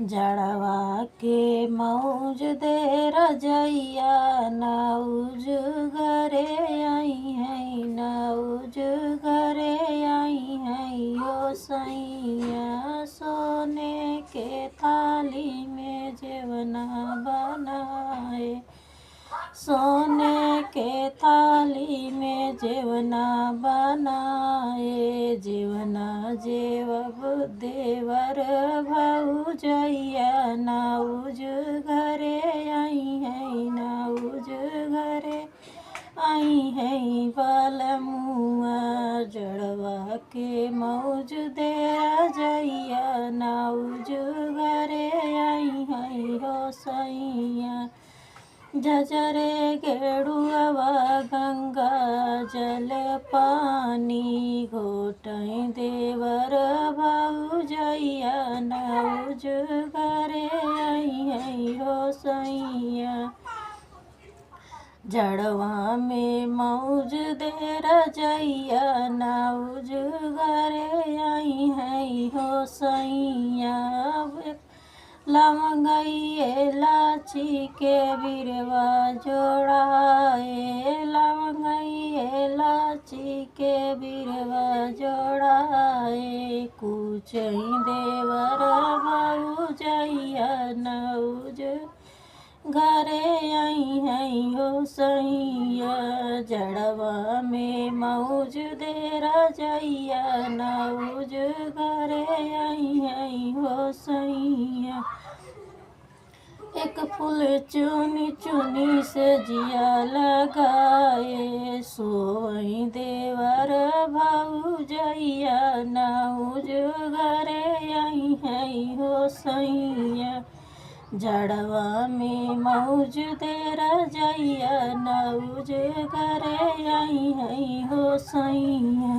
जड़वा के मौज दे रजैया नौज घरे आई है नौज घरे आई है यो सैया सोने के थाली में जेवना बनाए सोने के थाली में जेवना बनाए जेवना जेवब देवर भौजैया नौज घरे आई है नौज घरे आई है बालमुआ जड़वा के मौज दे रजैया नौज घरे आई है हो सैया जजरे गेड़ुआ गंगा जल पानी घोटई देवर भौजैया नौज घरे आई है हो सैया जड़वा में मौज दे रजैया नौज घरे आई है हो सैया लवंगई इलाची के बिरवा जोड़ाए लवंगई इलाची के बिरवा जोड़ाए कुचई देवर भौजैया नौज घरे आई है हो सैया जड़वा में मौज दे रजैया नौज घरे आई है हो सैया एक फूल चुनी चुनी से जिया लगाए सोई देवर भौजैया नौज घरे आई है हो सैया जड़वा में मौज दे रजैया नौज घरे आई है हो सैया।